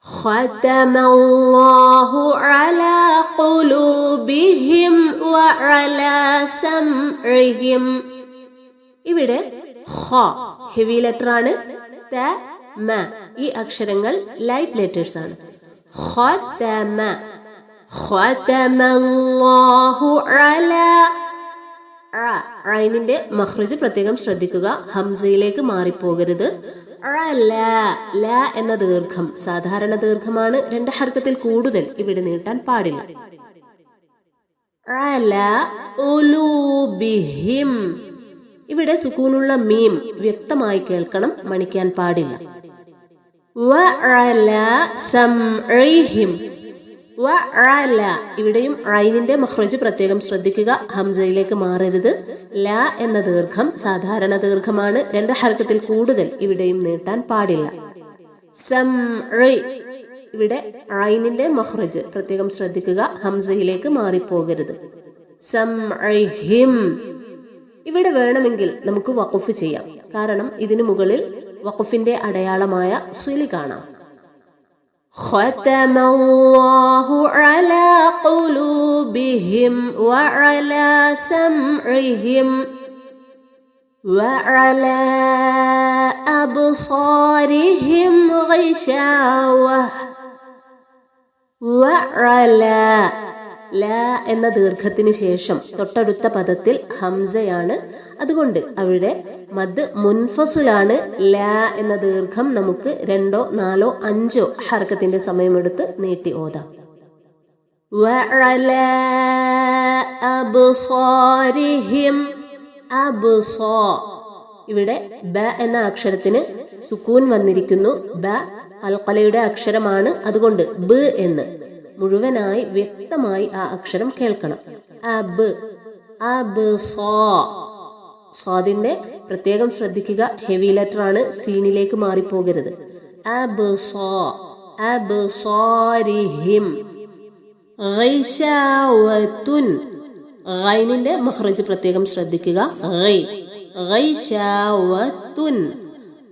ختم الله على قلوبهم وعلى سمعهم. ഇവിടെ ഖ heavy letter ആണ്. ത മ ഈ അക്ഷരങ്ങൾ ലൈറ്റ് ലെറ്റേഴ്സ് ആണ്. ختم ختم الله على ഐനിന്റെ മഖ്റജ് പ്രത്യേകം ശ്രദ്ധിക്കുക. ഹംസയിലേക്ക് മാറിപ്പോകരുത്. ല എന്ന ദീർഘം സാധാരണ ദീർഘമാണ്. 2 ഹർക്കത്തിൽ കൂടുതൽ ഇവിടെ നീട്ടാൻ പാടില്ല. ഉലൂബിഹിം ഇവിടെ സുക്കൂനുള്ള മീം വ്യക്തമായി കേൾക്കണം, മണിക്കാൻ പാടില്ല. ഇവിടെയും ഐനിന്റെ മഖ്റജ് പ്രത്യേകം ശ്രദ്ധിക്കുക. ഹംസയിലേക്ക് മാറരുത്. ല എന്ന ദീർഘം സാധാരണ ദീർഘമാണ്. 2 ഹർക്കത്തിൽ കൂടുതൽ ഇവിടെയും നീട്ടാൻ പാടില്ല. ഇവിടെ ഐനിന്റെ മഖ്റജ് പ്രത്യേകം ശ്രദ്ധിക്കുക. ഹംസയിലേക്ക് മാറിപ്പോകരുത്. സംഇഹിം ഇവിടെ വേണമെങ്കിൽ നമുക്ക് വഖഫ് ചെയ്യാം. കാരണം ഇതിനു മുകളിൽ വഖഫിന്റെ അടയാളമായ സിലി കാണാം. ختم الله على قلوبهم وعلى سمعهم وعلى أبصارهم غشاوة. وعلى ല എന്ന ദീർഘത്തിന് ശേഷം തൊട്ടടുത്ത പദത്തിൽ ഹംസയാണ്. അതുകൊണ്ട് അവിടെ മദ് മുൻഫസുലാണ്. ല എന്ന ദീർഘം നമുക്ക് 2, 4, 5 ഹർക്കത്തിന്റെ സമയമെടുത്ത് നീട്ടി ഓതാം. വഅലാ അബ്സാരിഹിം ഇവിടെ ബ എന്ന അക്ഷരത്തിന് സുക്കൂൻ വന്നിരിക്കുന്നു. ബ ഖൽഖലയുടെ അക്ഷരമാണ്. അതുകൊണ്ട് ബ് എന്ന് മുഴുവനായി വ്യക്തമായി ആ അക്ഷരം കേൾക്കണം. സ്വാദിന്റെ പ്രത്യേകം ശ്രദ്ധിക്കുക. ഹെവി ലെറ്റർ ആണ്. സീനിലേക്ക് മാറിപ്പോകരുത്. ൈനിന്റെ മഖ്റജ് പ്രത്യേകം ശ്രദ്ധിക്കുക.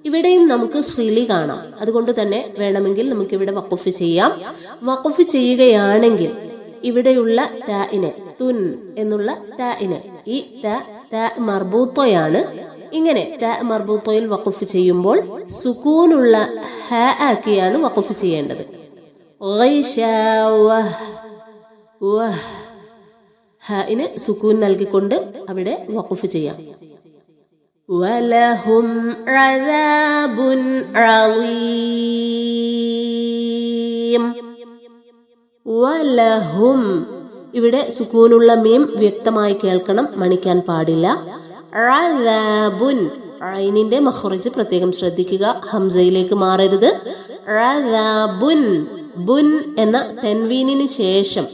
ഇവിടെയും നമുക്ക് സിലി കാണാം. അതുകൊണ്ട് തന്നെ വേണമെങ്കിൽ നമുക്ക് ഇവിടെ വഖഫ് ചെയ്യാം. വഖഫ് ചെയ്യുകയാണെങ്കിൽ ഇവിടെയുള്ള താഇനെ തുൻ എന്നുള്ള താഇനെ ഈ ത മർബൂത്തയാണ്. ഇങ്ങനെ ത മർബൂത്തയിൽ വഖഫ് ചെയ്യുമ്പോൾ സുകൂനുള്ള ഹ ആക്കിയാണ് വഖഫ് ചെയ്യേണ്ടത്. ഹഇന് സുകൂൻ നൽകിക്കൊണ്ട് അവിടെ വഖഫ് ചെയ്യാം. വലഹും അദാബുൻ അളീം. വലഹും ഇവിടെ സുക്കൂനുള്ള മീം വ്യക്തമായി കേൾക്കണം, മണിക്കാൻ പാടില്ല. അദാബുൻ ഐനിന്റെ മഖ്റജ് പ്രത്യേകം ശ്രദ്ധിക്കുക. ഹംസയിലേക്ക് മാറരുത്. അദാബുൻ ബുൻ എന്ന തൻവീനിന് ശേഷം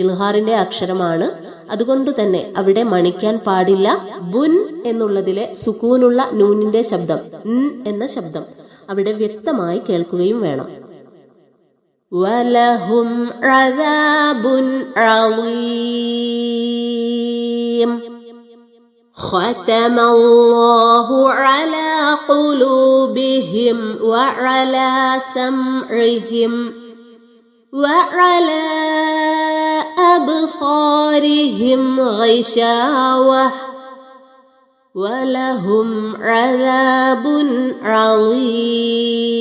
ഇൽഹാറിന്റെ അക്ഷരമാണ്. അതുകൊണ്ട് തന്നെ അവിടെ മണിക്കാൻ പാടില്ല. ബുൻ എന്നുള്ളതിലെ സുക്കൂനുള്ള നൂനിന്റെ ശബ്ദം എന്ന ശബ്ദം അവിടെ വ്യക്തമായി കേൾക്കുകയും വേണം. വലഹും അദാബുൻ അളീം. ختم الله على قلوبهم وعلى سمعهم وعلى أبصارهم غشاوة ولهم عذاب عظيم.